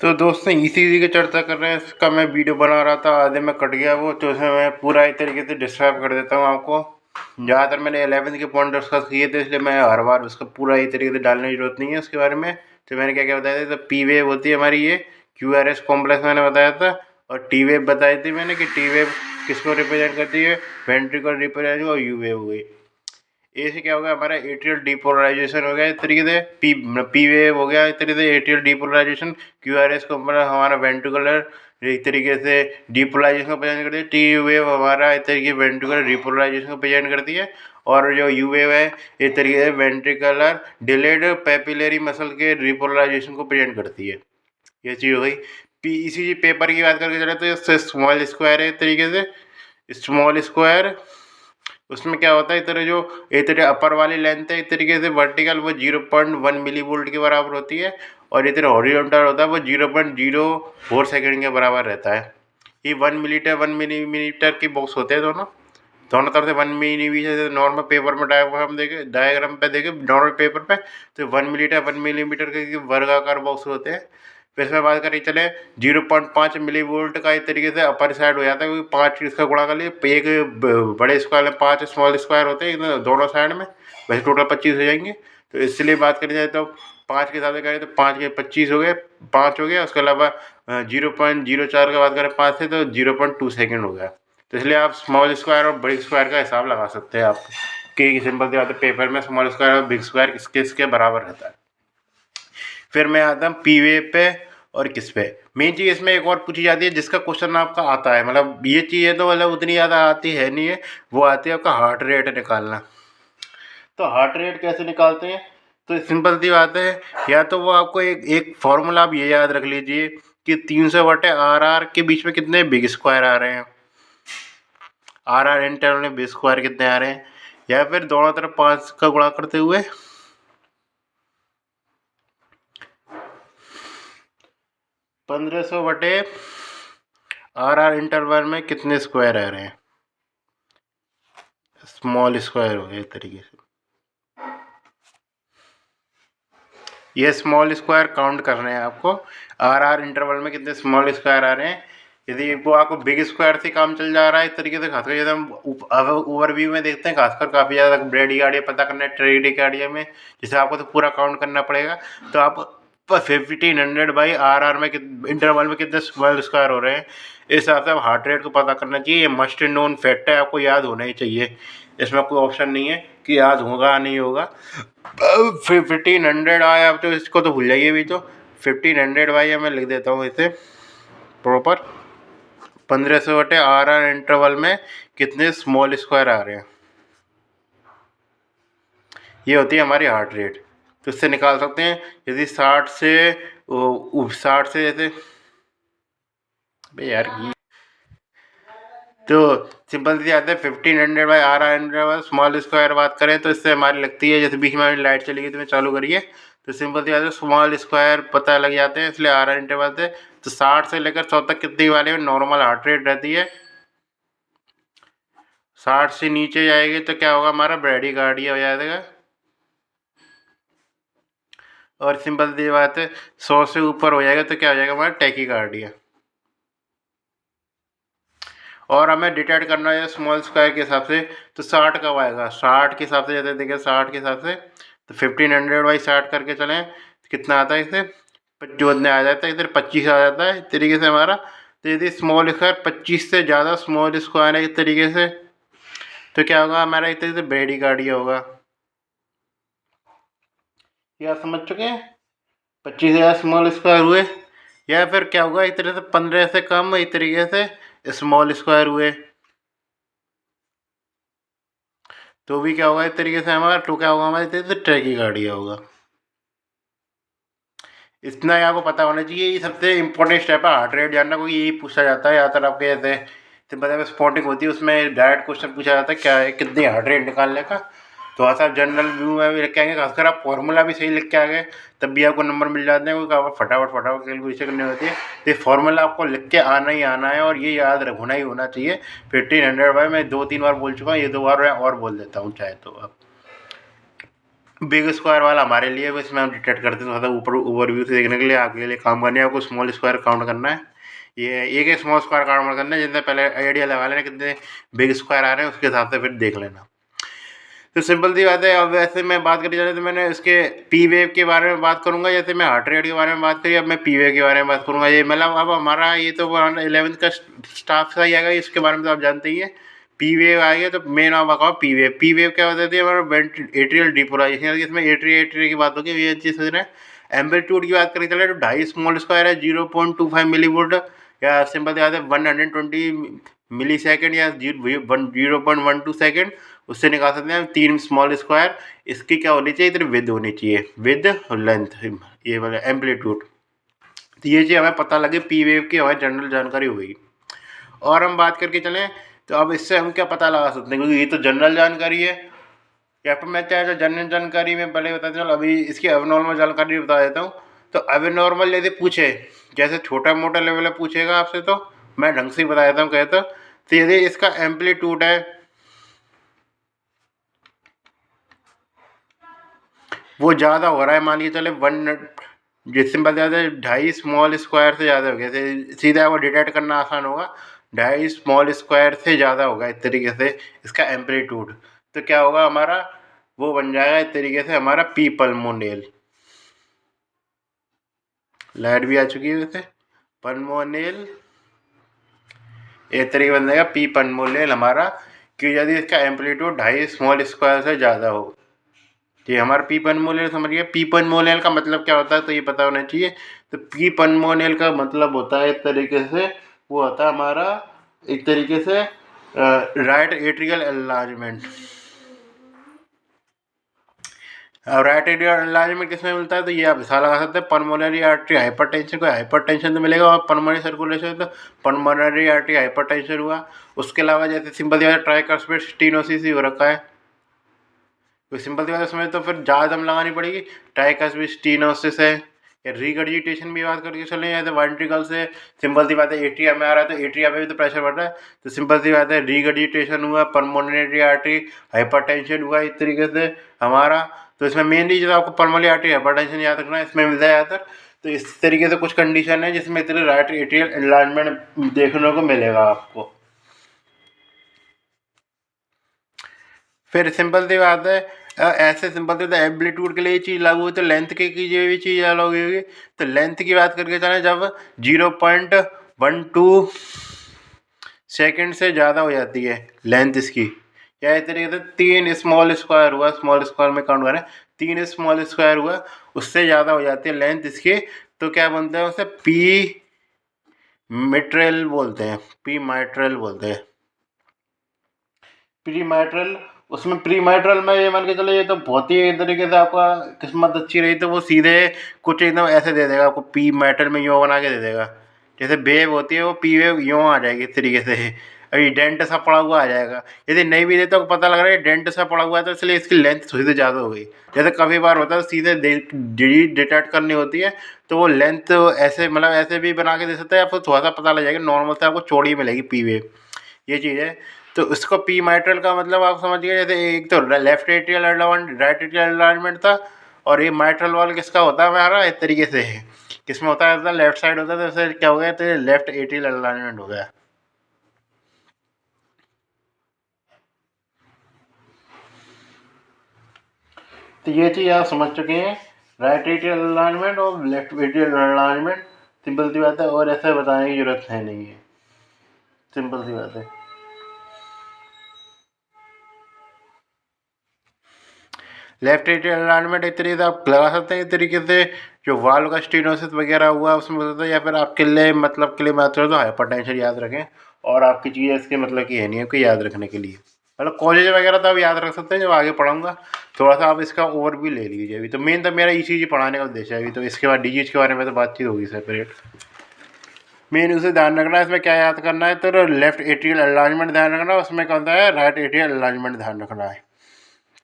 तो दोस्तों ईसीजी की चर्चा कर रहे हैं। इसका मैं वीडियो बना रहा था, आधे में कट गया वो, तो इसे मैं पूरा एक तरीके से डिस्क्राइब कर देता हूँ आपको। ज़्यादातर मैंने 11 के पॉइंट डिस्कस किए थे, इसलिए मैं हर बार उसका पूरा एक तरीके से डालने की जरूरत नहीं है उसके बारे में। तो मैंने क्या क्या बताया था, तो पी वेव होती है हमारी, ये क्यूआरएस कॉम्प्लेक्स मैंने बताया था, और टी वेव बताई थी मैंने कि टी वेव किसको रिप्रेजेंट करती है, वेंट्रिकल रिप्रेजेंट और यू वेव हुई। ए से क्या हो गया, हमारा एट्रियल डीपोलराइजेशन हो गया इस तरीके से, पी वेव हो गया इस तरीके से atrial depolarisation. Q R S को हमारा वेंट्रिकुलर एक तरीके से डीपोलराइजेशन को प्रेजेंट करती है। टी वेव हमारा एक तरीके वेंट्रिकुलर रिपोलराइजेशन को प्रेजेंट करती है। और जो यू वेव है एक तरीके से वेंट्रिकुलर डिलेड पेपिलरी मसल के रिपोलराइजेशन को प्रेजेंट करती है। ये चीज़ हो गई। पीईसीजी पेपर की बात करके चले तो ये स्मॉल स्क्वायर है एक तरीके से, स्मॉल स्क्वायर। उसमें क्या होता है, इस तरह जो एक तरह अपर वाली लेंथ है एक तरीके से वर्टिकल, वो 0.1 मिली वोल्ट के बराबर होती है, और इधर हॉरिजॉन्टल होता है वो 0.04 सेकेंड के बराबर रहता है। ये 1 मिलीमीटर की बॉक्स होते हैं दोनों, दोनों तरफ से 1 मिलीमीटर। नॉर्मल पेपर में डायग्राम पे देखे नॉर्मल पेपर पे, तो 1 मिलीमीटर के वर्गाकार बॉक्स होते हैं। फिर इसमें बात करें चले 0.5 मिली वोल्ट का एक तरीके से अपर साइड हो जाता है, क्योंकि 5 इसका गुणा कर लिए, एक बड़े स्क्वायर में 5 स्मॉल स्क्वायर होते हैं दोनों साइड में, वैसे टोटल 25 हो जाएंगे। तो इसलिए बात करी जाए तो 5 के हिसाब से करें तो 5 के 25 हो गए, 5 हो गया। उसके अलावा 0.04 का बात करें 5 से, तो 0.2 सेकेंड हो गया। तो इसलिए आप स्मॉल स्क्वायर और बिग स्क्वायर का हिसाब लगा सकते हैं आप, कि सिंपल सी बात है, पेपर में स्मॉल स्क्वायर और बिग स्क्वायर किसके इसके बराबर रहता है। फिर मैं आता हूँ पी वे पे और किस पे। मेन चीज़ इसमें एक और पूछी जाती है जिसका क्वेश्चन आपका आता है, मतलब ये चीज़ें तो मतलब उतनी ज़्यादा आती है नहीं है, वो आती है आपका हार्ट रेट निकालना। तो हार्ट रेट कैसे निकालते हैं, तो सिंपल सी बात है, या तो वो आपको एक एक फॉर्मूला आप ये याद रख लीजिए कि 300/RR के बीच में कितने बिग स्क्वायर आ रहे हैं, RR इंटरवल में बिग स्क्वायर कितने आ रहे हैं, या फिर दोनों तरफ 5 का गुणा करते हुए 1500/RR इंटरवल में कितने स्क्वायर आ रहे हैं, स्मॉल स्क्वायर हो गए इस तरीके से। ये स्मॉल स्क्वायर काउंट करने हैं आपको, RR इंटरवल में कितने स्मॉल स्क्वायर आ रहे हैं। यदि वो आपको बिग स्क्वायर से काम चल जा रहा है इस तरीके से, खासकर जैसे हम ओवरव्यू में देखते हैं, खासकर काफ़ी ज़्यादा ब्रेडी गाड़ियाँ पता करना है ट्रेडी गाड़िया में, जिसे आपको तो पूरा काउंट करना पड़ेगा। तो आप 1500/RR में इंटरवल में कितने स्मॉल स्क्वायर हो रहे हैं, इस हिसाब से आप हार्ट रेट को पता करना चाहिए। ये मस्ट नोन फैक्ट है, आपको याद होना ही चाहिए, इसमें कोई ऑप्शन नहीं है कि याद होगा नहीं होगा। 1500 आया, अब तो इसको तो भूल जाइए भी। तो 1500 भाई मैं लिख देता हूँ इसे प्रॉपर, 1500/RR इंटरवल में कितने स्मॉल स्क्वायर आ रहे हैं, ये होती है हमारी हार्ट रेट। तो इससे निकाल सकते हैं, यदि 60 से जैसे यार तो सिंपल सी बात है, 1500/RR इंटरवल स्मॉल स्क्वायर बात करें तो इससे हमारी लगती है, जैसे बीच में लाइट चली गई तो मैं चालू करिए, तो सिंपल सी बात है स्मॉल स्क्वायर पता लग जाते हैं, इसलिए RR इंटरवल से। तो 60 से लेकर 100 तक कितनी वाले में नॉर्मल हार्ट रेट रहती है, 60 से नीचे जाएगी तो क्या होगा, हमारा ब्रेडिकार्डिया हो जाएगा। और सिंपल सी बात है 100 से ऊपर हो जाएगा तो क्या हो जाएगा, हमारा टैकीकार्डिया। और हमें डिटेक्ट करना है स्मॉल स्क्वायर के हिसाब से, तो 60 कब आएगा, 60 के हिसाब से, जैसे देखिए 60 के हिसाब से, तो 1500/60 करके चलें तो कितना आता है, इसे जो आ जाता है इधर 25 आ जाता है इस तरीके से हमारा। तो यदि स्मॉल स्क्वायर 25 से ज़्यादा स्मॉल स्क्वायर है इस तरीके से, तो क्या होगा, हमारा इस तरीके से ब्रेडिकार्डिया होगा। क्या समझ चुके हैं, 25 से ज़्यादा स्मॉल स्क्वायर हुए, या फिर क्या होगा इस तरह से 15 से कम इस तरीके से स्मॉल स्क्वायर हुए, तो भी क्या होगा इस तरीके से हमारा, तो क्या होगा हमारे तरीके से टैकीकार्डिया होगा। इतना ही आपको पता होना चाहिए, ये सबसे इंपॉर्टेंट स्टेप है हार्ट रेट जानना, कोई यही पूछा जाता है ज़्यादातर आपके जैसे सिंपल स्पॉटिंग होती है, उसमें डायरेक्ट क्वेश्चन पूछा जाता है क्या है, कितनी हार्ट रेट निकालने का। तो ऐसा आप जनरल व्यू में भी लिख के आएंगे, खासकर आप फॉर्मूला भी सही लिख के आ गए तब भी आपको नंबर मिल जाते हैं, क्योंकि आपको फटाफट कैलकुलेशन करनी होती है। तो ये फॉर्मूला आपको लिख के आना ही आना है, और ये याद होना ही होना चाहिए। 1500 भाई मैं 2-3 बार बोल चुका हूँ, ये 2 बार मैं और बोल देता हूँ चाहे तो आप। बिग स्क्वायर वाला हमारे लिए, बस इसमें हम डिटेक्ट करते हैं थोड़ा ऊपर ओवरव्यू से देखने के लिए, आपके लिए काम करने है, आपको स्मॉल स्क्वायर काउंट करना है। ये एक एक स्मॉल स्क्वायर काउंट करना है, जितने पहले आइडिया लगा लेना कितने बिग स्क्वायर आ रहे हैं, उसके हिसाब से फिर देख लेना। तो सिंपल सी बात है। अब वैसे मैं बात करी जाए तो मैंने इसके पी वेव के बारे में बात करूंगा, जैसे मैं हार्ट रेट के बारे में बात करी, अब मैं पी वेव के बारे में बात करूंगा। ये मतलब अब हमारा ये तो 11th का स्टाफ सा ही आएगा, इसके बारे में तो आप जानते ही है। पी वेव आ गया तो मेन आप बताओ पी वेव। पी वेव क्या होता है हमारा एट्रियल डिपोलाइजेशन, इसमें एट्रिया एट्रिया की बात होगी, ये चीज़ समझ रहे हैं। एम्पलीट्यूड की बात करें चले तो 2.5 स्मॉल स्क्वायर है 0.25 मिलीवोल्ट, या सिंपल याद है 120 मिली सेकेंड या 0.12 सेकेंड, उससे निकाल सकते हैं हम 3 स्मॉल स्क्वायर। इसकी क्या होनी चाहिए, इधर विद होनी चाहिए, विद लेंथ, ये वाला एम्पलीट्यूड। तो ये चीज़ हमें पता लगे, पी वेव की हमें जनरल जानकारी हुई। और हम बात करके चलें तो अब इससे हम क्या पता लगा सकते हैं, क्योंकि ये तो जनरल जानकारी है। या फिर मैं चाहे तो जनरल जानकारी में पहले बताता चलो, अभी इसकी अबनॉर्मल जानकारी बता देता हूँ। तो अबनॉर्मल यदि पूछे, जैसे छोटा मोटा लेवल पूछेगा आपसे, तो मैं ढंग से ही बता देता हूँ कहता। तो यदि इसका एम्पलीट्यूड है वो ज़्यादा हो रहा है, मान के चले जिससे बताते हैं 2.5 स्मॉल स्क्वायर से ज़्यादा हो गया, सीधा वो डिटेक्ट करना आसान होगा। 2.5 स्मॉल स्क्वायर से ज़्यादा होगा इस तरीके से इसका एम्पलीट्यूड, तो क्या होगा हमारा, वो बन जाएगा इस तरीके से हमारा पी पल्मोनेल। लाइट भी आ चुकी है वैसे, पल्मोनेल एक तरीके बन जाएगा पी पल्मोनेल हमारा, कि यदि इसका एम्पलीट्यूड 2.5 स्मॉल स्क्वायर से ज़्यादा हो। ये हमारा पी पल्मोनेल समझ गया। पी पल्मोनेल का मतलब क्या होता है, तो ये पता होना चाहिए। तो पी पल्मोनेल का मतलब होता है एक तरीके से, वो होता है हमारा एक तरीके से राइट एट्रियल एनलार्जमेंट। और राइट एट्रियल एनलार्जमेंट किसमें मिलता है, तो ये आप हिसाब लगा सकते हैं, पल्मोनरी आर्टरी हाइपरटेंशन को हाइपरटेंशन तो मिलेगा, और पल्मोनरी सर्कुलेशन तो पल्मोनरी आर्टरी हाइपरटेंशन हुआ। उसके अलावा जैसे सिंपल ट्राइकस्पिड स्टीनोसिस ही हो रखा है, तो सिंपल सी बात है, उसमें तो फिर ज़्यादा दम लगानी पड़ेगी। टाइकस्पिड स्टीनोसिस है, या रिगर्जिटेशन भी बात करके चलें, या तो वेंट्रिकल से सिंपल सी बात है एट्रिया में आ रहा है, तो एट्रिया में भी तो प्रेशर बढ़ रहा है, तो सिंपल सी बात है रिगर्जिटेशन हुआ, पल्मोनरी आर्टरी हाइपरटेंशन हुआ इस तरीके से हमारा। तो इसमें मेनली जो आपको पल्मोनरी आर्टरी हाइपरटेंशन याद रखना है, इसमें मिलता है ज़्यादातर। तो इस तरीके से कुछ कंडीशन है जिसमें इतने राइट एट्रियल एनलार्जमेंट देखने को मिलेगा आपको। फिर सिंपल सी बात है, ऐसे सिंपल से एम्पलीट्यूड के लिए चीज़ लागू हुई, तो लेंथ की ये भी चीज़ लागू होगी। तो लेंथ की बात करके चलें, जब 0.12 सेकेंड से ज़्यादा हो जाती है लेंथ इसकी, या इस तरीके से 3 स्मॉल स्क्वायर हुआ, स्मॉल स्क्वायर में काउंट करें 3 स्मॉल स्क्वायर हुआ, उससे ज़्यादा हो जाती है लेंथ इसकी, तो क्या बनता है उसे पी मिट्रेल बोलते हैं, पी माइट्रल बोलते हैं, प्री मैट्रल। उसमें प्री मैट्रल में ये मान के चलो, ये तो बहुत ही एक तरीके से आपका किस्मत अच्छी रही तो वो सीधे कुछ एकदम ऐसे दे देगा आपको, पी मैट्रल में यूँ बना के दे देगा। जैसे वेव होती है वो पी वेव यूँ आ जाएगी इस तरीके से, अभी डेंट सा पड़ा हुआ आ जाएगा। यदि नहीं भी देते तो पता लग रहा है डेंट सा पड़ा हुआ है, तो इसलिए इसकी लेंथ थोड़ी सी ज़्यादा हो गई। जैसे कभी बार होता है सीधे डिटेक्ट करनी होती है, तो वो लेंथ ऐसे मतलब ऐसे भी बना के दे सकते हैं, आपको थोड़ा सा पता लग जाएगा, नॉर्मल से आपको चौड़ी मिलेगी पी वेव, ये चीज़ है। तो उसको पी माइट्रल का मतलब आप समझ गए, जैसे एक तो left atrial enlargement, right atrial enlargement था, और ये माइट्रल वाल किसका होता है हमारा इस तरीके से है, किसमें होता है, लेफ्ट साइड होता है, तो इससे क्या हो गया, तो लेफ्ट एट्रियल एनलार्जमेंट हो गया। तो ये चीज़ आप समझ चुके हैं, राइट एट्रियल एनलार्जमेंट और लेफ्ट एट्रियल एनलार्जमेंट। सिंपल सी बात है, और ऐसे बताने की जरूरत है नहीं है, सिंपल सी बात है। लेफ्ट एट्रियल एनलार्जमेंट एक तरीके से आप लगा सकते हैं, इस तरीके से जो वाल्व का स्टेनोसिस वगैरह हुआ उसमें बताता है, या फिर आप किले मतलब किले में आते हो तो हाइपरटेंशन याद रखें, और आपकी चीज़ें इसके मतलब की है नहीं है कोई याद रखने के लिए, मतलब कॉलेज वगैरह तो आप याद रख सकते हैं जब आगे पढ़ाऊँगा। थोड़ा सा आप इसका ओवर भी ले लीजिए, अभी तो मेन तो मेरा इसी चीज़ पढ़ाने का उद्देश्य है, अभी तो इसके बाद डिजीज के बारे में तो बातचीत होगी सेपरेट। मेन उसे ध्यान रखना है, इसमें क्या याद करना है, तो लेफ्ट एट्रियल एनलार्जमेंट ध्यान रखना है, उसमें क्या होता है राइट एट्रियल एनलार्जमेंट ध्यान रखना है।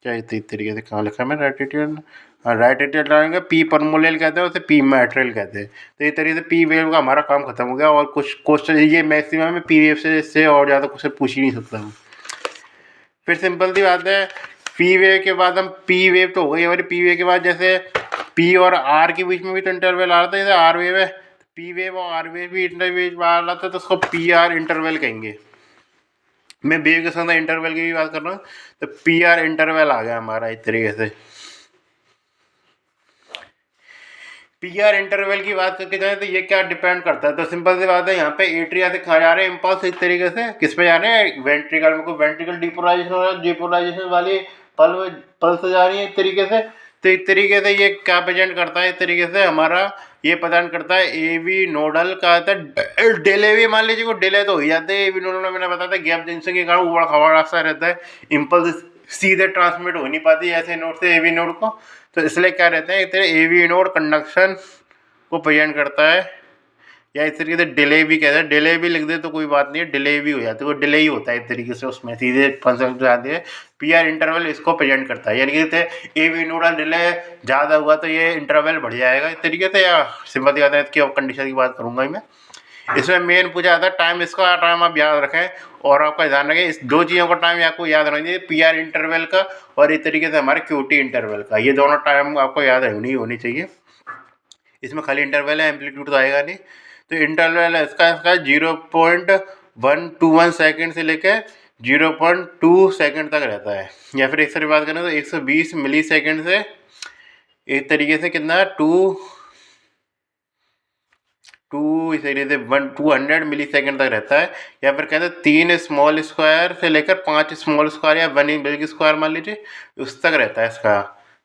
क्या इस तरीके से कहाँ लिखा है, मैं राइट एट्रियल, हाँ राइट एट्रियल डालेंगे, पी परमोलेल कहते हैं उसे, पी मैट्रियल कहते हैं। तो इस तरीके से पी वेव का हमारा काम खत्म हो गया, और कुछ क्वेश्चन ये मैक्सिमम है पी वेव से, इससे और ज़्यादा क्वेश्चन पूछ ही नहीं सकता हूँ। फिर सिंपल सी बात है पी वेव के बाद हम पी वेव तो हो गई हमारी। पी वेव के बाद जैसे पी और आर के बीच में भी तो इंटरवल आ रहा था, जैसे आर वेव है, पी वेव और आर वेव भी इंटरवेव आ रहा था, तो उसको पी आर इंटरवल कहेंगे। मैं वेव के साथ इंटरवल की भी बात कर रहा हूँ, तो पी आर इंटरवल आ गया हमारा इस तरीके से। पी आर इंटरवल की बात करके जाए तो ये क्या डिपेंड करता है, तो सिंपल सी बात है, यहाँ पे एट्रिया से कहाँ जा रहे हैं इम्पल्स, इस तरीके से किस पे जा रहे हैं, वेंट्रिकल में। को वेंट्रिकल डिपोलाइजेशन हो रहा है, डिपोलाइजेशन वाली पल्स जा रही है इस तरीके से। तो इस तरीके से ये क्या प्रेजेंट करता है, इस तरीके से हमारा ये प्रेजेंट करता है ए वी नोडल का डिले भी, मान लीजिए को डिले तो हो ही जाते हैं। ए वी नोडल में मैंने बताया था गैप जंक्शन के कारण उबड़ खाबड़ रास्ता रहता है, इम्पल्स सीधे ट्रांसमिट हो नहीं पाती ऐसे नोड से ए वी नोड को। तो इसलिए क्या रहते हैं, तेरे ए वी नोड कंडक्शन को प्रेजेंट करता है, या इस तरीके से डिले भी कहते हैं। डिले भी लिख दे तो कोई बात नहीं है, डिले भी हो जाती है, वो डिले ही होता है इस तरीके से, उसमें सीधे फंक्शन जाती है। पी आर इंटरवल इसको प्रेजेंट करता है, यानी कि ए वी नोडल डिले ज़्यादा हुआ तो ये इंटरवल बढ़ जाएगा इस तरीके से। या सिंपल सी बात है, इसकी कंडीशन की बात करूँगा मैं। इसमें मेन पूछा जाता है टाइम, इसका टाइम आप याद रखें और आपका ध्यान रखें, इस दो चीज़ों का टाइम आपको याद रखना चाहिए, पी आर इंटरवल का और इस तरीके से हमारे क्यू टी इंटरवल का। ये दोनों टाइम आपको याद होनी चाहिए। इसमें खाली इंटरवल है, एम्पलीट्यूड तो आएगा नहीं। तो इंटरवल है इसका 0.121 सेकेंड से लेकर 0.2 सेकेंड तक रहता है। या फिर एक सारी बात करें तो 120 मिली सेकेंड से एक तरीके से कितना इस तरीके से 200 मिली सेकेंड तक रहता है। या फिर कहते हैं 3 स्मॉल स्क्वायर से लेकर 5 स्मॉल स्क्वायर या 1 बिग स्क्वायर मान लीजिए, उस तक रहता है इसका।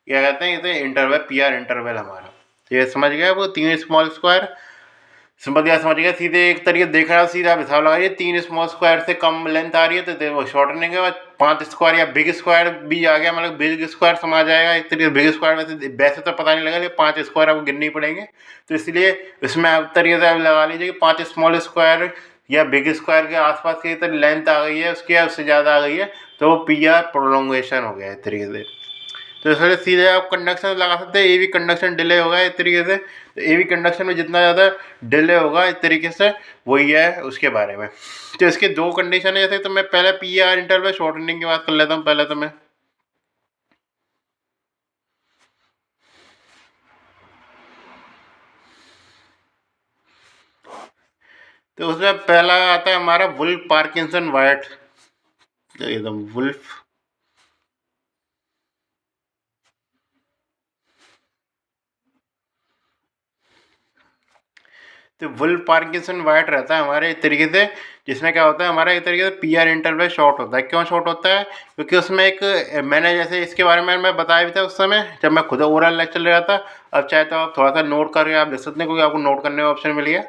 क्या कहते हैं, इसे इंटरवल, पी आर इंटरवल हमारा। ये समझ गया, वो 3 स्मॉल स्क्वायर समझ गया। सीधे एक तरीके देख रहा है, सीधा आप हिसाब लगाइए, 3 स्मॉल स्क्वायर से कम लेंथ आ रही है तो वो शॉर्टनिंग के बाद 5 स्क्वायर या बिग स्क्वायर भी आ गया, मतलब बिग स्क्वायर समा जाएगा एक तरीके। बिग स्क्वायर वैसे तो पता नहीं लगा, लेकिन 5 स्क्वायर आपको गिननी पड़ेंगे, तो इसलिए इसमें आप तरीके से आप लगा लीजिए कि 5 स्मॉल स्क्वायर या बिग स्क्वायर के आसपास की तरह लेंथ आ गई है उसकी, उससे ज़्यादा आ गई है तो वो पी आर प्रोलोंगेशन हो गया इस तरीके से। तो इसलिए सीधे आप कंडक्शन लगा सकते हैं, ए वी कंडक्शन डिले होगा इस तरीके से। तो ए वी कंडक्शन में जितना ज़्यादा डिले होगा इस तरीके से, वही है उसके बारे में। तो इसके दो कंडीशन है, जैसे तो मैं पहले पी आर इंटरवल शॉर्टनिंग की बात कर लेता हूँ पहले तो मैं। तो उसमें पहला आता है हमारा वुल्फ पार्किंसन वाइट, एकदम वुल्फ तो वुल्फ पार्किंसन वाइट रहता है हमारे इस तरीके से, जिसमें क्या होता है हमारा एक तरीके से पी आर इंटरवल शॉर्ट होता है। क्यों शॉर्ट होता है, क्योंकि उसमें एक, मैंने जैसे इसके बारे में मैं बताया भी था उस समय जब मैं खुद ओरल लेक्चर ले रहा था। अब चाहे तो आप थोड़ा सा नोट करके आप देख सकते हैं, क्योंकि आपको नोट करने का ऑप्शन मिल गया।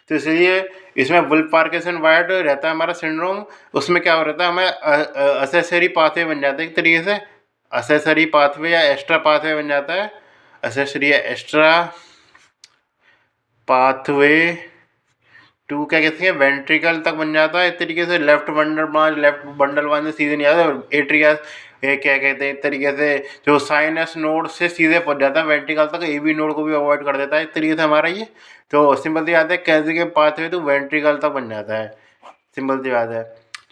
तो इसलिए इसमें वुल्फ पार्किंसन वाइट रहता है हमारा सिंड्रोम। उसमें क्या हो रहता है, हमें असेसरी पाथवे बन जाता है एक तरीके से, असेसरी पाथवे या एक्स्ट्रा पाथवे बन जाता है, असेसरी या एक्स्ट्रा पाथवे टू क्या कहते हैं वेंट्रिकल तक बन जाता है इस तरीके से। लेफ्ट बंडल बांध सीधे नहीं आता एट्रिया, ये क्या कहते हैं इस तरीके से, जो साइनस नोड से सीधे पहुंच जाता है वेंट्रिकल तक, ए बी नोड को भी अवॉइड कर देता है इस तरीके से हमारा ये। तो सिंपल सी बात है, कैसे के पाथवे तो वेंट्रिकल तक बन जाता है, सिंपल सी बात है।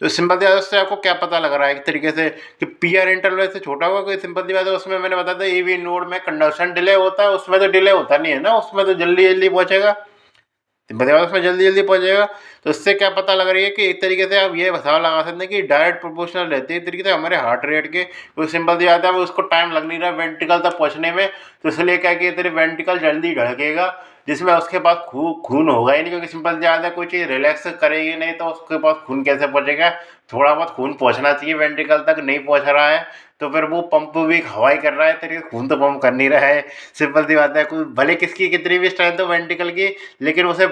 तो सिंपल सी बात से आपको क्या पता लग रहा है एक तरीके से कि पी आर इंटरवल से छोटा होगा कोई, सिंपल सी बात है। उसमें मैंने बताया था ए वी नोड में कंडक्शन डिले होता है, उसमें तो डिले होता नहीं है ना, उसमें तो जल्दी जल्दी पहुंचेगा, उसमें जल्दी जल्दी पहुंचेगा। तो इससे क्या पता लग रही है कि एक तरीके से आप ये हिसाब लगा सकते हैं कि डायरेक्ट प्रोपोर्शनल रहती है एक तरीके से हमारे हार्ट रेट के। वो सिंपल सी बात है, उसको टाइम लग नहीं रहा वेंट्रिकल तक पहुंचने में, तो इसलिए क्या कि तेरे वेंट्रिकल जल्दी धड़केगा, जिसमें उसके पास खून होगा ही नहीं, क्योंकि सिंपल सी बात है कोई चीज़ रिलैक्स करेगी नहीं तो उसके पास खून कैसे पहुंचेगा। थोड़ा बहुत खून पहुंचना चाहिए वेंट्रिकल तक, नहीं पहुंच रहा है तो फिर वो पंप भी हवाई कर रहा है तेरे, खून तो पंप कर नहीं रहा है। सिंपल सी बात है, कोई भले किसकी कितनी भी स्ट्रेंथ हो वेंट्रिकल की, लेकिन उसे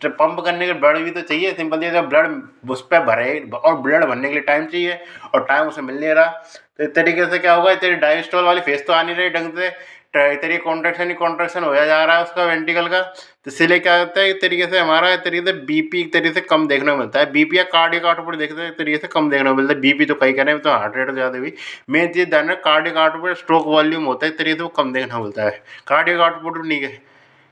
पंप करने के ब्लड भी तो चाहिए। सिंपल सी ब्लड उस पर भरे और ब्लड भरने के लिए टाइम चाहिए, और टाइम उसे मिल नहीं रहा। तो इस तरीके से क्या होगा, तेरी डायस्टोल वाली फेस तो आ नहीं रही ढंग से, तेरी कॉन्ट्रैक्शन ही कॉन्ट्रैक्शन होया जा रहा है उसका वेंट्रिकल का। तो इसलिए क्या होता है एक तरीके से हमारा एक तरीके से बीपी एक तरीके से कम देखने को मिलता है। बीपी या कार्डियक आउटपुट देखते हैं एक तरीके से कम देखने को मिलता है। बीपी तो कहीं कह रहे हैं तो हार्ट रेट ज़्यादा हुई, मेन चीज़ ध्यान रखना कार्डियक आउटपुट स्ट्रोक वॉल्यूम होता है इस तरीके से वो कम देखने को मिलता है। कार्डियक आउटपुट नहीं है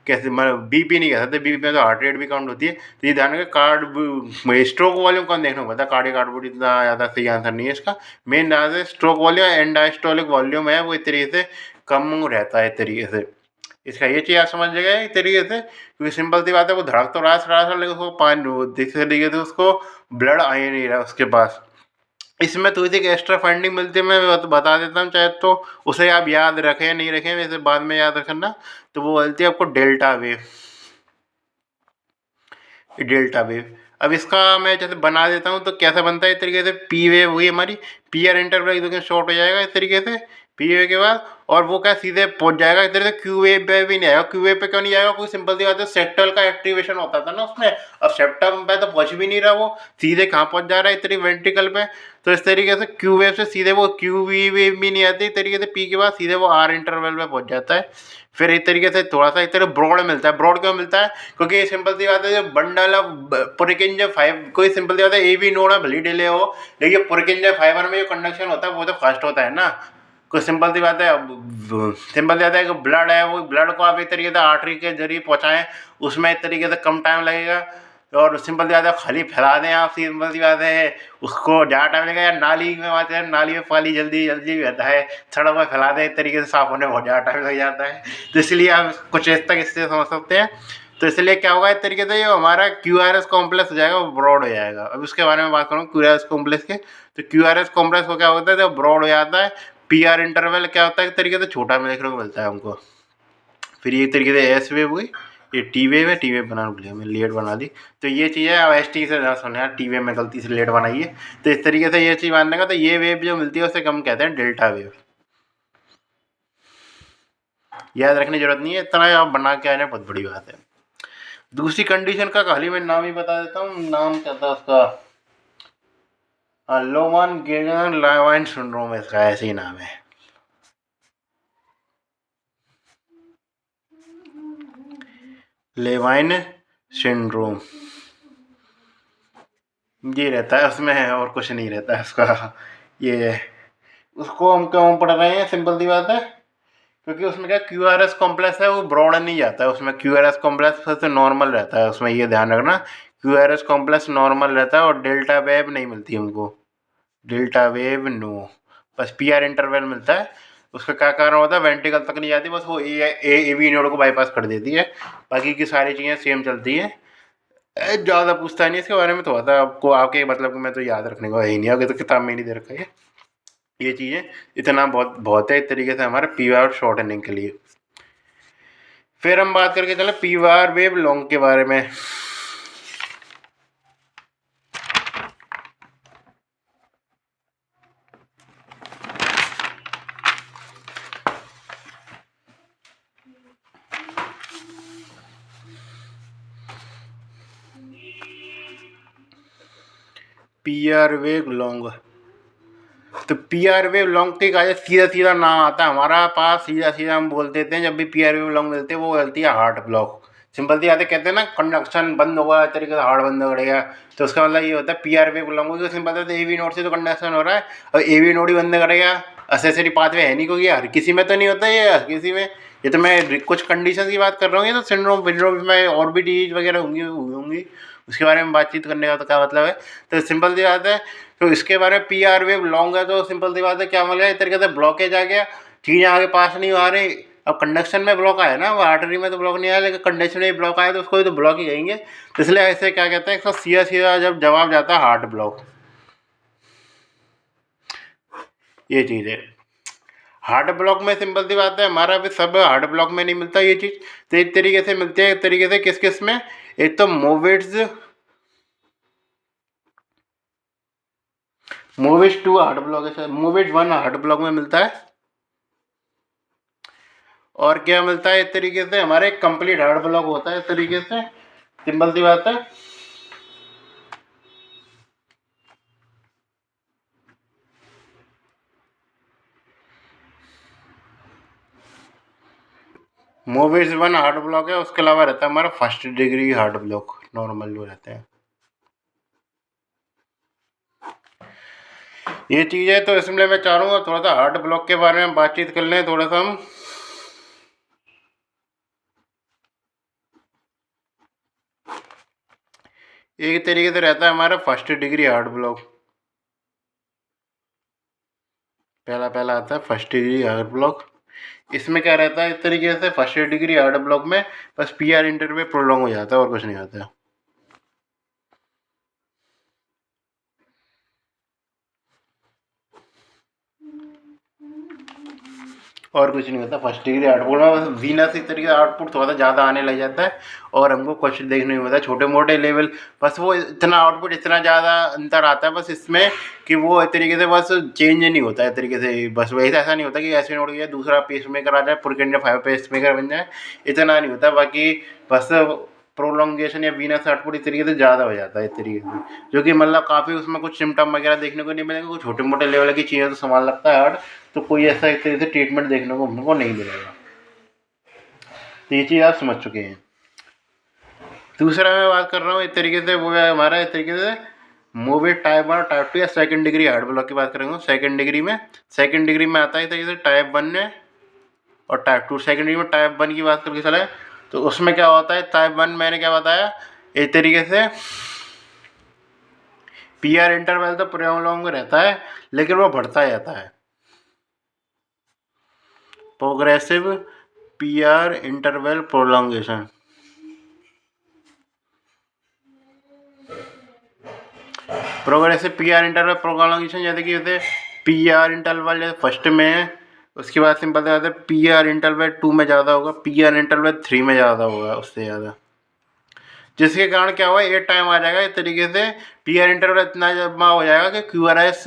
कैसे मतलब बीपी नहीं कह सकते, बीपी में तो हार्ट रेट भी काउंट होती है। तो ये ध्यान रखें, कार्ड स्ट्रोक वॉल्यूम कौन देखना पड़ता है, कार्डियक आउटपुट इतना ज़्यादा सही आंसर नहीं है इसका। मेन ध्यान से stroke volume and diastolic volume है वो इस तरीके से कम रहता है इस तरीके से। इसका ये चीज़ आप समझ गए एक तरीके से, क्योंकि सिंपल सी बात है, वो धड़क तो रहा है लेकिन उसको पानी जिस तरीके से उसको ब्लड आ ही नहीं रहा उसके पास। इसमें थोड़ी सी एक्स्ट्रा फंडिंग मिलती है, मैं बता देता हूँ चाहे तो उसे आप याद रखें या नहीं रखें, वैसे बाद में याद रखना। तो वो बोलती है आपको डेल्टा वेव, डेल्टा वेव। अब इसका मैं जैसे बना देता हूँ तो कैसा बनता है इस तरीके से, पी वेव हुई हमारी, पी आर इंटरवल एक दो शॉर्ट हो जाएगा इस तरीके से पी वेव के बाद, और वो क्या सीधे पहुंच जाएगा इस तरह से क्यू वेव पे भी नहीं आएगा। क्यू वेव पे क्यों नहीं आएगा, कोई सिंपल सी बात है, सेप्टल का एक्टिवेशन होता था ना उसमें, अब सेप्टम पे तो पहुंच भी नहीं रहा, वो सीधे कहाँ पहुंच जा रहा है इस तरीके वेंट्रिकल पे। तो इस तरीके से क्यू वेव से सीधे वो क्यू वी वेव भी नहीं आती, इस तरीके से पी के बाद सीधे वो आर इंटरवल पे पहुंच जाता है। फिर एक तरीके से थोड़ा सा इस तरह ब्रॉड मिलता है। ब्रॉड क्यों मिलता है, क्योंकि सिंपल सी बात है, जो बंडल ऑफ पुरकिंज फाइव, कोई सिंपल सी बात है ए बी नोड में भली डिले हो, लेकिन पुरकिंज फाइबर में जो कंडक्शन होता है वो तो फास्ट होता है ना। कोई सिंपल सी बात है, सिंपल सी बात है कि ब्लड है, वो ब्लड को आप एक तरीके से आर्टरी के जरिए पहुँचाएँ, उसमें एक तरीके से कम टाइम लगेगा। और सिंपल सी बात है, खाली फैला दें आप, सिंपल सी बात है, उसको ज़्यादा टाइम लगेगा। या नाली में बात है, नाली में पानी जल्दी जल्दी रहता है, सड़क पर फैला दें एक तरीके से, साफ होने में बहुत ज़्यादा टाइम लग जाता है। तो इसलिए आप कुछ इस तक इससे समझ सकते हैं। तो इसलिए क्या होगा इस तरीके से, ये हमारा क्यू आर एस कॉम्प्लेक्स हो जाएगा, वो ब्रॉड हो जाएगा। अब उसके बारे में बात करूँ क्यू आर एस कॉम्प्लेक्स के, तो क्यू आर एस कॉम्प्लेक्स को क्या होता है, जब ब्रॉड हो जाता है, पी आर इंटरवल क्या होता है एक तरीके से छोटा में देखने को मिलता है हमको। फिर ये तरीके से एस वेव हुई, ये टी वेव है, टी वेव बनाना भूल गया मैं, लेट बना दी। तो ये चीज़ है, अब एस टी से ना सुने यार, टी वेव में गलती से लेट बनाई है। तो इस तरीके से ये चीज़ मानने का, तो ये वेव जो मिलती है उसे हम कहते हैं डेल्टा वेव। याद रखने की जरूरत नहीं है, इतना आप बना के आ रहे हैं बहुत बड़ी बात है। दूसरी कंडीशन का खाली मैं नाम ही बता देता हूँ, नाम क्या था उसका, लोमान गेगन लावाइन सिंड्रोम, इसका ऐसे ही नाम है। लेवाइन सिंड्रोम ये रहता है उसमें है, और कुछ नहीं रहता है उसका। ये उसको हम क्यों पढ़ रहे हैं, सिंपल सी बात है, क्योंकि उसमें क्या क्यू आर एस कॉम्प्लेक्स है, वो ब्रॉड नहीं जाता है उसमें। क्यू आर एस कॉम्प्लेक्स सबसे नॉर्मल रहता है उसमें, ये ध्यान रखना, Q R S complex normal रहता है, और डेल्टा वेव नहीं मिलती हमको, डेल्टा वेव नो, बस पी आर इंटरवल मिलता है। उसका क्या कारण होता है, वेंट्रिकल तक नहीं जाती, बस वो ए वी नोड को बाईपास कर देती है, बाकी की सारी चीज़ें सेम चलती हैं। ज़्यादा पूछता नहीं इसके बारे में, तो आता है आपको आपके मतलब को मैं तो याद रखने को है ही नहीं, आगे तो किताब में नहीं दे रखा है ये चीज़ें। इतना बहुत बहुत है इस तरीके से हमारे पी आर शॉर्टनिंग के लिए। फिर हम बात करके चले पी आर वेव लॉन्ग के बारे में। पी आर वेव लॉन्ग, तो पी आर वेव लॉन्ग के का सीधा सीधा नाम आता है हमारा पास, सीधा सीधा हम बोल देते हैं जब भी पी आर वेव लॉन्ग मिलते हैं, वो मिलती है हार्ट ब्लॉक। सिंपल सी आते कहते हैं ना, कंडक्शन बंद होगा इस तरीके से, हार्ट बंद हो गया, तो उसका मतलब ये होता है P R wave long. Simple है, ए वी नोड से तो कंडक्शन हो रहा है, और ए वी नोड ही बंद करेगा, असेसरी पाथवे है नहीं, क्योंकि हर किसी में तो नहीं होता ये, हर किसी में। ये तो मैं कुछ कंडीशन की बात कर रहा हूँ, ये तो सिंड्रोम विंड्रोम में और भी डिजीज वगैरह होंगी होंगी, उसके बारे में बातचीत करने का तो क्या मतलब है। तो सिंपल सी बात है, तो इसके बारे में पी आर वेव लॉन्ग है, तो सिंपल सी बात है क्या मिल गया इस तरीके से, ब्लॉकेज आ गया, चीज़ें आगे पास नहीं आ रही। अब कंडक्शन में ब्लॉक आया ना, वो आर्टरी में तो ब्लॉक नहीं आया, लेकिन कंडक्शन में ब्लॉक आया तो उसको भी तो ब्लॉक ही कहेंगे। तो इसलिए ऐसे क्या कहते हैं, इसका सीधा सीधा जब जवाब जाता है हार्ट ब्लॉक, ये चीज़ है। हार्ट ब्लॉक में सिंपल सी बात है, हमारा भी सब हार्ट ब्लॉक में नहीं मिलता ये चीज़, तो एक तरीके से मिलती है, एक तरीके से किस किस में, एक तो Mobitz, Mobitz two heart block है, मोविट्स वन हार्ट ब्लॉक में मिलता है। और क्या मिलता है इस तरीके से, हमारे कंप्लीट हार्ट ब्लॉक होता है इस तरीके से, सिंपल सी बात है। मोविस वन हार्ट ब्लॉक है, उसके अलावा रहता है हमारा first degree heart block, normal जो रहते हैं ये चीज़ है। तो इसलिए मैं चाह रहा हूँ थोड़ा सा हार्ट ब्लॉक के बारे में बातचीत कर लें थोड़ा सा हम। एक तरीके से रहता है हमारा फर्स्ट डिग्री हार्ड ब्लॉक। पहला आता है फर्स्ट डिग्री हार्ड ब्लॉक। इसमें क्या रहता है, इस तरीके से फर्स्ट डिग्री हार्ड ब्लॉक में बस पीआर इंटरवल प्रोलॉन्ग हो जाता है और कुछ नहीं होता। और कुछ नहीं होता फर्स्ट डिग्री आउटपुट में, बस वीनस इस तरीके का आउटपुट थोड़ा सा ज़्यादा आने लग जाता है और हमको कुछ देखने को मिलता है छोटे मोटे लेवल। बस वो इतना आउटपुट इतना ज़्यादा अंतर आता है बस इसमें कि वो एक तरीके से बस चेंज नहीं होता है तरीके से। बस वैसे ऐसा नहीं होता कि ऐसे नोट गया दूसरा पेस मेकर आ जाए पुरकेंडिया 5 पेस मेकर बन जाए, इतना नहीं होता। बाकी बस प्रोलॉन्गेशन या वीनस आउटपुट इस तरीके से ज़्यादा हो जाता है इस तरीके से, जो कि मतलब काफ़ी उसमें कुछ सिम्टम वगैरह देखने को नहीं मिलेगा। कुछ छोटे मोटे लेवल की चीज़ें तो संभाल लगता है हार्ड, तो कोई ऐसा एक तरीके से ट्रीटमेंट देखने को हमको नहीं मिलेगा। तो ये चीज़ आप समझ चुके हैं। दूसरा मैं बात कर रहा हूँ एक तरीके से, वो है हमारा एक तरीके से मूवी टाइप 1 और टाइप 2 या सेकंड डिग्री हार्ड ब्लॉक की बात करेंगे। सेकंड डिग्री में आता है तरीके से टाइप 1 में और टाइप 2। सेकंड डिग्री में टाइप 1 की बात करके चले तो उसमें क्या होता है, टाइप 1 मैंने क्या बताया एक तरीके से पीआर इंटरवल तो प्रोलॉन्ग रहता है लेकिन वो बढ़ता जाता है। Progressive PR interval prolongation, progressive PR interval prolongation जैसे कि जैसे पीआर इंटरवल जैसे फर्स्ट में है, उसके बाद सिंपल से आता है पीआर इंटरवल 2 में ज़्यादा होगा, पीआर इंटरवल 3 में ज़्यादा होगा उससे ज़्यादा, जिसके कारण क्या हुआ एक टाइम आ जाएगा इस तरीके से पीआर इंटरवल इतना जमा हो जाएगा कि क्यूआरएस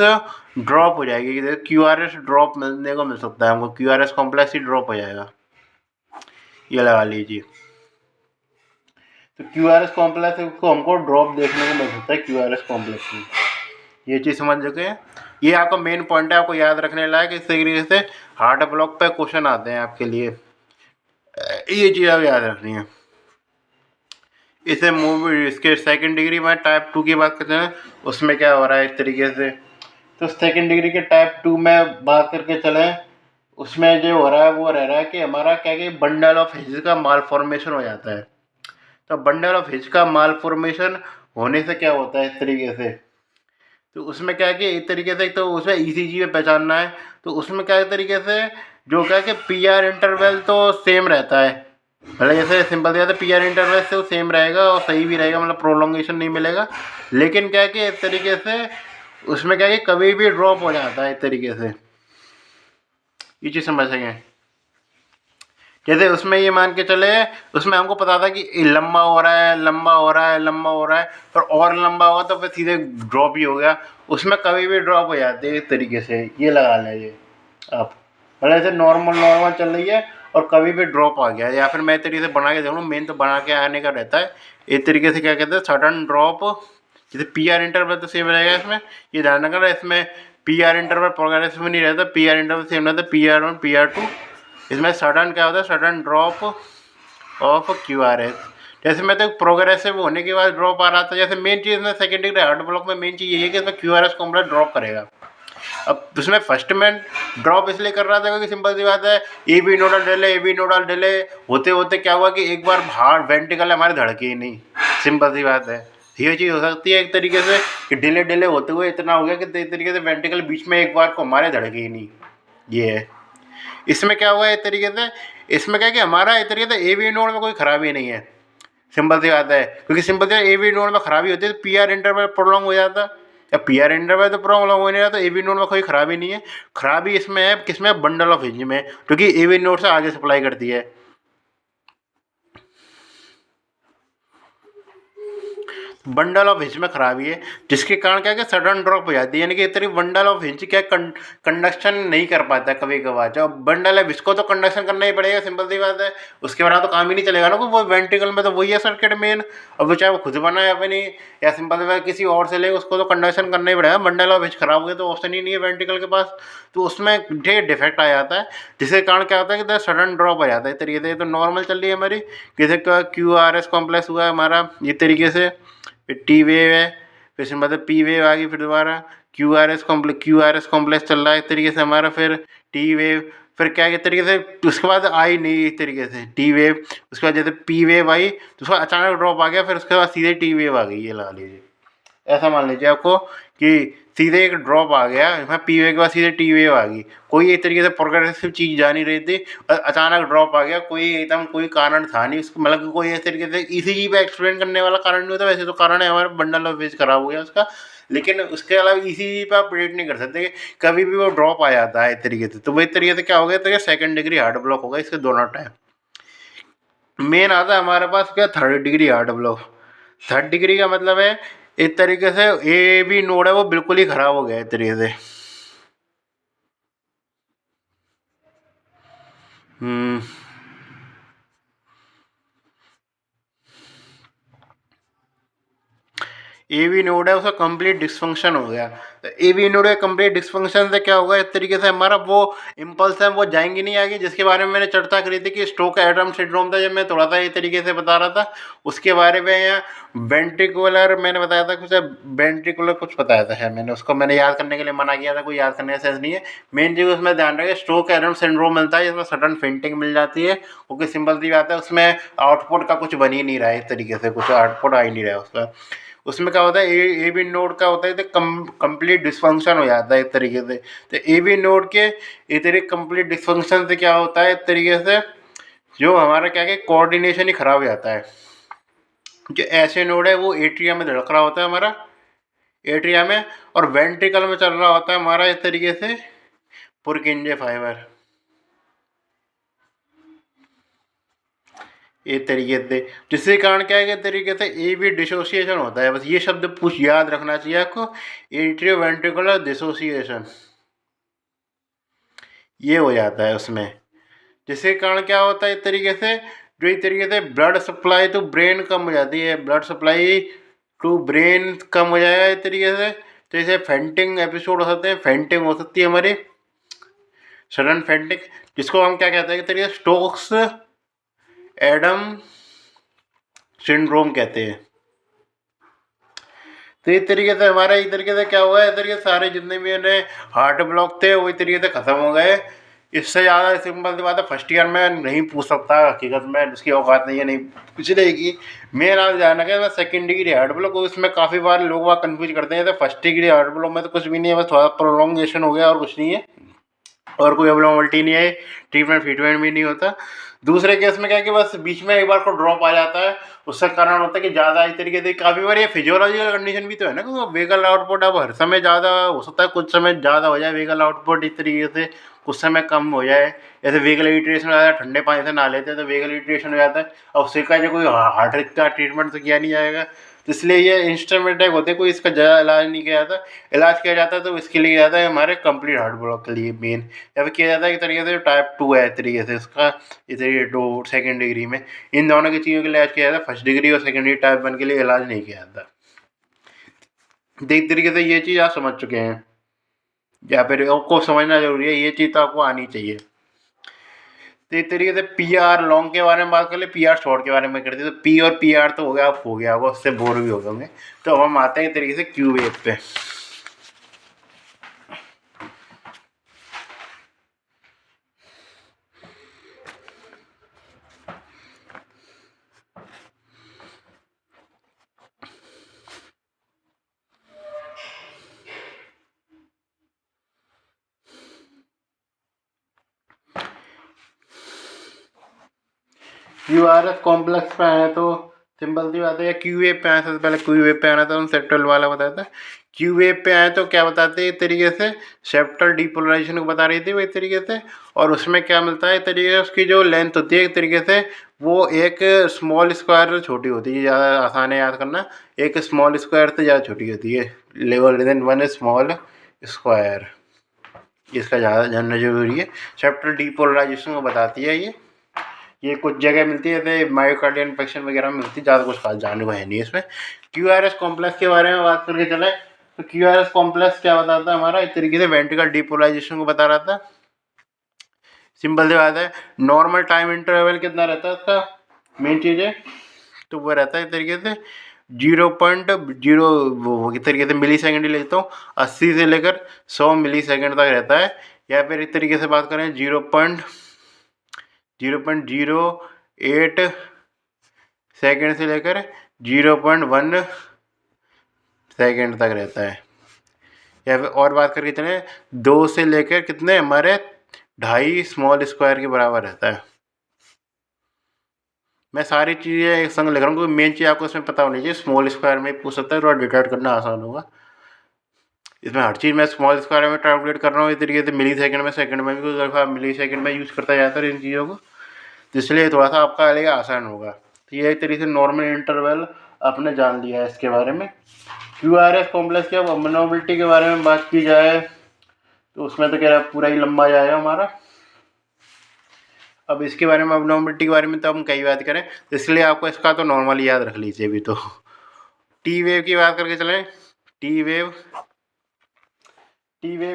ड्रॉप हो जाएगी। क्यूआरएस ड्रॉप मिलने को मिल सकता है हमको, क्यूआरएस कॉम्प्लेक्स ही ड्रॉप हो जाएगा, ये लगा लीजिए। तो क्यूआरएस कॉम्प्लेक्स को हमको ड्रॉप देखने को मिल सकता है क्यूआरएस कॉम्प्लेक्स में। ये चीज़ समझ चुके हैं। ये आपका मेन पॉइंट है, आपको याद रखने लायक। इस तरीके से हार्ड ब्लॉक पे क्वेश्चन आते हैं आपके लिए, ये चीज़ आप याद रखनी है। इसे मूवी इसके सेकंड डिग्री में टाइप 2 की बात करते हैं, उसमें क्या हो रहा है इस तरीके से। तो सेकंड डिग्री के टाइप 2 में बात करके चलें, उसमें जो हो रहा है वो रह रहा है कि हमारा क्या कि बंडल ऑफ हिज का माल फॉर्मेशन हो जाता है। तो बंडल ऑफ हिज का माल फॉर्मेशन होने से क्या होता है इस तरीके से, तो उसमें क्या है कि एक तरीके से तो उसमें ईसीजी में पहचानना है। तो उसमें क्या है तरीके से जो क्या है कि पीआर इंटरवल तो सेम रहता है, भले जैसे सिंपल दिया था पीआर इंटरवल से वो सेम रहेगा और सही भी रहेगा, मतलब प्रोलॉन्गेशन नहीं मिलेगा। लेकिन क्या है कि एक तरीके से उसमें क्या है कि कभी भी ड्रॉप हो जाता है एक तरीके से, ये चीज़ समझ सकें। जैसे उसमें ये मान के चले, उसमें हमको पता था कि लंबा हो रहा है लंबा हो रहा है लंबा हो रहा है, और लंबा होगा तो फिर सीधे ड्रॉप ही हो गया। उसमें कभी भी ड्रॉप हो जाते हैं इस तरीके से, ये लगा लीजिए आप। मतलब ऐसे नॉर्मल नॉर्मल चल रही है और कभी भी ड्रॉप आ गया, या फिर मैं इस तरीके से बना के देखूँ, मेन तो बना के आने का रहता है। एक तरीके से क्या कहते हैं सडन ड्रॉप, जैसे पी आर इंटरवल तो सेम रहेगा इसमें, ये ध्यान रखना। इसमें पी आर इंटरवल प्रोग्रेसिव में नहीं रहता, पी आर इंटरवल सेम रहता है, पी आर 1 पी आर 2। इसमें सडन क्या होता है, sudden drop of Q R S. जैसे मैं तो प्रोग्रेसिव होने के बाद ड्रॉप आ रहा था, जैसे मेन चीज़ में सेकेंड डिग्री हार्ड ब्लॉक में मेन चीज़ यही है कि इसमें Q R S complex drop करेगा। अब उसमें फर्स्ट में ड्रॉप इसलिए कर रहा था क्योंकि सिंपल सी बात है ए बी नोडल डिले होते होते क्या हुआ कि एक बार हार्ट वेंटिकल हमारे धड़के ही नहीं, सिंपल सी बात है। ये चीज़ हो सकती है एक तरीके से कि डिले होते हुए इतना हो गया कि एक तरीके से वेंटिकल बीच में एक बार को हमारे धड़के ही नहीं, ये है। इसमें क्या हुआ है एक तरीके से, इसमें क्या है कि हमारा एक तरीके से ए बी नोड में कोई खराबी नहीं है, सिंपल सी बात है। क्योंकि सिंपल सी ए बी नोड में खराबी होती है तो पी आर इंटरवल प्रोलॉन्ग हो जाता, या पी आर इंटरवल तो प्रोलॉन्ग हो नहीं रहा, तो ए बी नोड में कोई खराबी नहीं है। खराबी इसमें है किसमें, बंडल ऑफ हिंज में, क्योंकि ए बी नोड से आगे सप्लाई करती है। बंडल ऑफ हिंज में खराबी है, जिसके कारण क्या है सडन ड्रॉप हो जाती है, यानी कि इतनी बंडल ऑफ हिंज क्या कंडक्शन नहीं कर पाता कभी कभार। जब बंडल है इसको तो कंडक्शन करना ही पड़ेगा, सिंपल सी बात है, उसके बिना तो काम ही नहीं चलेगा ना। वो वेंट्रिकल में तो वही है सर्किट मेन, और वो चाहे वो खुद बनाए अपनी या सिंपल सी किसी और से ले, उसको तो कंडक्शन करना ही पड़ेगा। बंडल ऑफ हिंज खराब हो गया तो ऑप्शन ही नहीं है वेंट्रिकल के पास, तो उसमें ढेर डिफेक्ट आ जाता है, जिसके कारण क्या होता है कि सडन ड्रॉप हो जाता है। इस तरीके से तो नॉर्मल चल रही है हमारी, जैसे क्यू आर एस कॉम्प्लेक्स हुआ है हमारा ये तरीके से, फिर टी वेव है, फिर मतलब पी वेव आ गई, फिर दोबारा क्यू आर एस कॉम्प्लेक्स चल रहा है इस तरीके से हमारा, फिर टी वेव, फिर क्या है, इस तरीके से उसके बाद आई नहीं इस तरीके से टी वेव, उसके बाद जैसे पी वेव आई तो उसका अचानक ड्रॉप आ गया, फिर उसके बाद सीधे टी वेव आ गई, ये लगा लीजिए। ऐसा मान लीजिए आपको कि सीधे एक ड्रॉप आ गया, यहाँ पी वेव के बाद सीधे टी वेव आ गई, कोई एक तरीके से प्रोग्रेसिव चीज़ जा नहीं रही थी, अचानक ड्रॉप आ गया, कोई एकदम कोई कारण था नहीं उसको, मतलब कि कोई इस तरीके से ईसीजी पे एक्सप्लेन करने वाला कारण नहीं होता। वैसे तो कारण है हमारा बंडल ऑफ वेज खराब हो गया उसका, लेकिन उसके अलावा ईसीजी पे आप प्रेडिक्ट नहीं कर सकते कि कभी भी वो ड्रॉप आ जाता है इस तरीके से। तो वो इस तरीके से क्या हो गया, तो सेकंड डिग्री हार्ड ब्लॉक होगा इसके दोनों टाइम। मेन आता है हमारे पास क्या, third degree hard block. Third degree का मतलब है एक तरीके से ए बी नोड है वो बिल्कुल ही खराब हो गया एक तरीके से। हम्म ए वी नोड है उसका कंप्लीट डिसफंक्शन हो गया। तो ए वी नोड के कंप्लीट डिसफंक्शन से क्या होगा, इस तरीके से हमारा वो इम्पल्स है वो जाएंगे नहीं आगे, जिसके बारे में मैंने चर्चा करी थी कि स्टोक एडम सिंड्रोम था, जब मैं थोड़ा सा ये तरीके से बता रहा था उसके बारे में। या वेंट्रिकुलर मैंने बताया था कुछ, वेंट्रिकुलर कुछ बताया था है मैंने, उसको मैंने याद करने के लिए मना किया था, कोई याद करने का सेंस नहीं है। मेन चीज़ उसमें ध्यान रखें, स्टोक एडम सिंड्रोम मिलता है जिसमें सडन फेंटिंग मिल जाती है, क्योंकि सिंपल सी बात है उसमें आउटपुट का कुछ बन ही नहीं रहा है इस तरीके से, कुछ आउटपुट आ ही नहीं रहा है उसका। उसमें क्या होता है, ए बी नोड का होता है तो कंप्लीट डिसफंक्शन हो जाता है एक तरीके से। तो ए बी नोड के एक तरीके कंप्लीट डिसफंक्शन से क्या होता है एक तरीके से, जो हमारा क्या है कोऑर्डिनेशन ही खराब हो जाता है। जो ऐसे नोड है वो एट्रिया में धड़क रहा होता है हमारा, एट्रिया में, और वेंट्रिकल में चल रहा होता है हमारा इस तरीके से पुरकिंजे फाइबर, एक तरीके से। जिसके कारण क्या है कि तरीके से ए बी डिसोसिएशन होता है, बस ये शब्द पूछ याद रखना चाहिए आपको, एट्रियो वेंट्रिकुलर डिसोसिएशन, ये हो जाता है उसमें। जिसके कारण क्या होता है इस तरीके से, जो इस तरीके से ब्लड सप्लाई टू ब्रेन कम हो जाती है, ब्लड सप्लाई टू ब्रेन कम हो जाएगा इस तरीके से। तो इसे फेंटिंग एपिसोड हो सकते हैं, फेंटिंग हो सकती है हमारी, सडन फेंटिंग, जिसको हम क्या कहते हैं कि तरीके स्टोक्स एडम सिंड्रोम कहते हैं। तो इस तरीके से हमारा एक तरीके से क्या हुआ, इस तरीके से सारे जितने भी उन्हें हार्ट ब्लॉक थे वो इस तरीके से ख़त्म हो गए। इससे ज़्यादा सिंपल सी बात है, फर्स्ट ईयर में नहीं पूछ सकता हकीकत में, उसकी औकात नहीं है, नहीं कुछ रहेगी। मेरा ध्यान रखें, मैं सेकंड डिग्री हार्ट ब्लॉक, उसमें काफ़ी बार लोग वहाँ कन्फ्यूज करते हैं। तो फर्स्ट डिग्री हार्ट ब्लॉक में तो कुछ भी नहीं है, बस थोड़ा प्रोलॉन्गेशन हो गया और कुछ नहीं है, और कोई एब्नॉर्मलिटी नहीं है, ट्रीटमेंट फीटमेंट भी नहीं होता। दूसरे केस में क्या है कि बस बीच में एक बार को ड्रॉप आ जाता है, उसका कारण होता है कि ज़्यादा इस तरीके से काफ़ी बार ये फिजियोलॉजिकल कंडीशन भी तो है ना, क्योंकि वेगल आउटपुट अब हर समय ज़्यादा हो सकता है, कुछ समय ज़्यादा हो जाए वेगल आउटपुट इस तरीके से, कुछ समय कम हो जाए। जैसे वेगल इरिटेशन हो जाता है, ठंडे पानी से नहा लेते हैं तो वेगल इरिटेशन हो जाता है, और उससे का जो कोई हार्ट का ट्रीटमेंट तो किया नहीं जाएगा। तो इसलिए ये इंस्ट्रूमेंट होते हैं, कोई इसका ज़्यादा इलाज नहीं किया जाता। इलाज किया जाता है तो इसके लिए किया जाता है हमारे कंप्लीट हार्ट ब्लॉक के लिए मेन, या फिर किया जाता है एक तरीके से टाइप 2 है इस तरीके से इसका, इस तरीके टू सेकेंड डिग्री में। इन दोनों की चीज़ों के लिए इलाज किया जाता है, फर्स्ट डिग्री और सेकेंड डिग्री टाइप 1 के लिए इलाज नहीं किया जाता। तो एक तरीके से ये चीज़ आप समझ चुके हैं, या फिर आपको समझना जरूरी है, ये चीज़ तो आपको आनी चाहिए। तो एक तरीके से पी आर लॉन्ग के बारे में बात कर ले, पी आर शॉर्ट के बारे में करते, तो पी और पी आर तो हो गया, आप हो गया होगा, उससे बोर भी हो गए होंगे। तो अब हम आते हैं एक तरीके से क्यू वेव पे। क्यू आर एस कॉम्प्लेक्स पे आए तो सिंपल सी बात है, या क्यू वेव पे आए, सबसे पहले क्यू वेव पे आना था, हम सेप्टल वाला बताया था। क्यू वेव पे आए तो क्या बताते हैं एक तरीके से, सेप्टल डीपोलराइजेशन को बता रही थी वो एक तरीके से। और उसमें क्या मिलता है एक तरीके से, उसकी जो लेंथ होती है एक तरीके से, वो एक स्मॉल स्क्वायर से छोटी होती है, ज़्यादा आसान है याद करना, एक स्मॉल स्क्वायर से ज़्यादा छोटी होती है, level than one small square, इसका ज़्यादा जानना जरूरी है। सेप्टल डीपोलराइजेशन को बताती है ये कुछ जगह मिलती है, जैसे मायोकार्डियल इन्फेक्शन वगैरह में मिलती है, ज़्यादा कुछ खास जानने को है नहीं इसमें। क्यू आर एस कॉम्प्लेक्स के बारे में बात करके चले, तो क्यू आर एस कॉम्प्लेक्स क्या बताता है हमारा, एक तरीके से वेंट्रिकल डीपोलराइजेशन को बता रहा था। सिंपल सी बात है, नॉर्मल टाइम इंटरवल कितना रहता है उसका, मेन चीज़ है, तो वो रहता है एक तरीके से 0.0, वो एक तरीके से मिली सेकेंड ही लेता हूँ, 80 से लेकर 100 मिली सेकेंड तक रहता है, या फिर इस तरीके से बात करें 0.08 सेकेंड से लेकर 0.1 सेकेंड तक रहता है। या फिर और बात करके चले 2 से लेकर कितने हमारे 2.5 स्मॉल स्क्वायर के बराबर रहता है। मैं सारी चीज़ें एक संग लिख रहा हूँ क्योंकि मेन चीज़ आपको इसमें पता होनी चाहिए। स्मॉल स्क्वायर में पूछ सकता है, थोड़ा डिटाइड करना आसान होगा। इसमें हर चीज़ मैं स्मॉल स्क्वायर में कैलकुलेट कर रहा हूँ इस तरीके से, मिली सेकंड में, सेकंड में भी कुछ दफ़ा मिली सेकंड में यूज़ करता जाता है इन चीज़ों को, तो इसलिए थोड़ा सा आपका लिए आसान होगा। तो ये एक तरीके से नॉर्मल इंटरवल आपने जान लिया है इसके बारे में। QRS कॉम्प्लेक्स की अब अबनॉर्मलिटी के बारे में बात की जाए तो उसमें तो कह रहा पूरा ही लंबा जाएगा हमारा। अब इसके बारे में, अबनॉर्मलिटी के बारे में तो हम कई बात करें, इसलिए आपको इसका तो नॉर्मल याद रख लीजिए अभी। तो टी वेव की बात करके चलें। टी वेव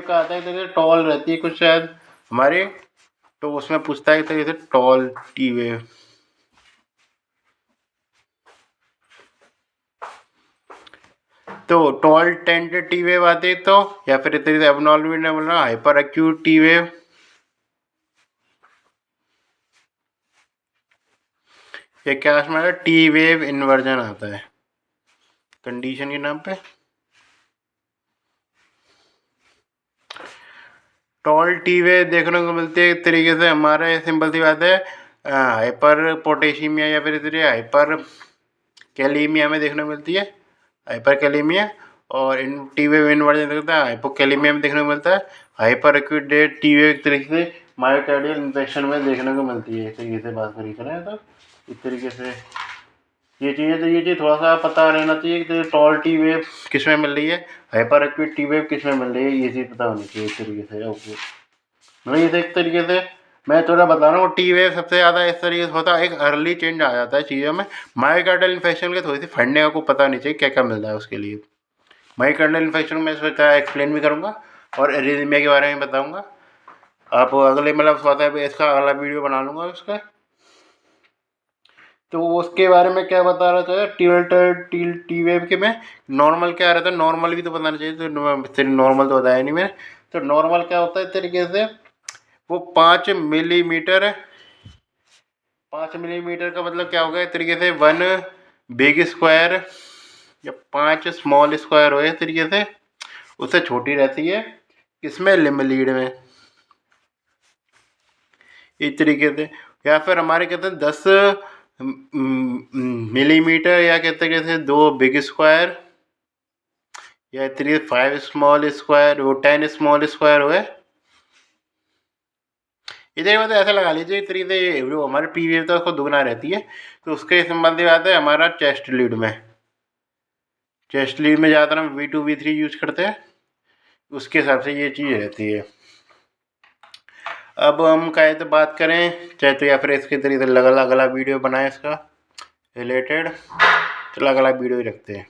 का आता है जैसे टॉल रहती है कुछ शायद हमारे, तो उसमें पूछता है जैसे टॉल टी वेव। तो टॉल टेंडेड टी वेव आती है, तो या फिर इस तरीके से abnormal hyper acute T wave, या क्या इसमें टी वेव इन्वर्जन आता है कंडीशन के नाम पे। टॉल टी वेव देखने को मिलती है एक तरीके से हमारे, सिंपल सी बात है, हाइपर पोटेशियमिया या फिर इस तरीके हाइपर कैलीमिया में देखने को मिलती है, हाइपर कैलीमिया। और इन टी वेव इन्वर्जन देखता है हाइपोकैलीमिया में देखने को मिलता है। हाइपर एक्यूट टी वेव एक तरीके से मायोकार्डियल इन्फेक्शन में देखने को मिलती है। इस तरीके से बात करी करें तो इस तरीके से ये चीज़ें, तो ये चीज़ थोड़ा सा पता रहना चाहिए कि टॉल टी वेव किस में मिल रही है, हाइपर एक्यूट टी वेव किस में मिल रही है, ये चीज़ पता होनी चाहिए इस तरीके से। ओके, मतलब ये एक तरीके से मैं थोड़ा बता रहा हूँ। टी वेव सबसे ज़्यादा इस तरीके से होता है, एक अर्ली चेंज आ जाता है चीज़ों में। मायोकार्डियल इन्फेक्शन के थोड़ी सी फंडने का को पता नहीं चाहिए क्या क्या मिलता है उसके लिए। मायोकार्डियल इन्फेक्शन में सोचा एक्सप्लेन भी करूँगा और एरिथमिया के बारे में बताऊँगा। आप अगले मतलब होता है इसका अगला वीडियो बना लूँगा उसका। तो उसके बारे में क्या बता रहा था टी वेव के में नॉर्मल क्या रहता है, नॉर्मल भी तो बताना चाहिए। तो नॉर्मल तो बताया नहीं मैंने। तो नॉर्मल क्या होता है इस तरीके से, वो 5 मिलीमीटर, 5 मिलीमीटर का मतलब क्या होगा इस तरीके से 1 बिग स्क्वायर या 5 स्मॉल स्क्वायर हो इस तरीके से, उससे छोटी रहती है इसमें लिम्ब में इस तरीके से। या फिर हमारे कहते हैं 10 मिलीमीटर, या कहते हैं कैसे 2 बिग स्क्वायर या 5 स्मॉल स्क्वायर, वो 10 स्मॉल स्क्वायर हुए। इधर मतलब ऐसा लगा लीजिए इस तरीके से जो हमारे पी वेव था उसको दुगना रहती है। तो उसके संबंधी बात है हमारा चेस्ट लीड में, चेस्ट लीड में ज़्यादातर हम V2 V3 यूज करते हैं, उसके हिसाब से ये चीज़ रहती है। अब हम कहे तो बात करें चाहे तो, या फिर इसके तरीके से अगला वीडियो बनाए इसका रिलेटेड, चलो अगला वीडियो ही रखते हैं।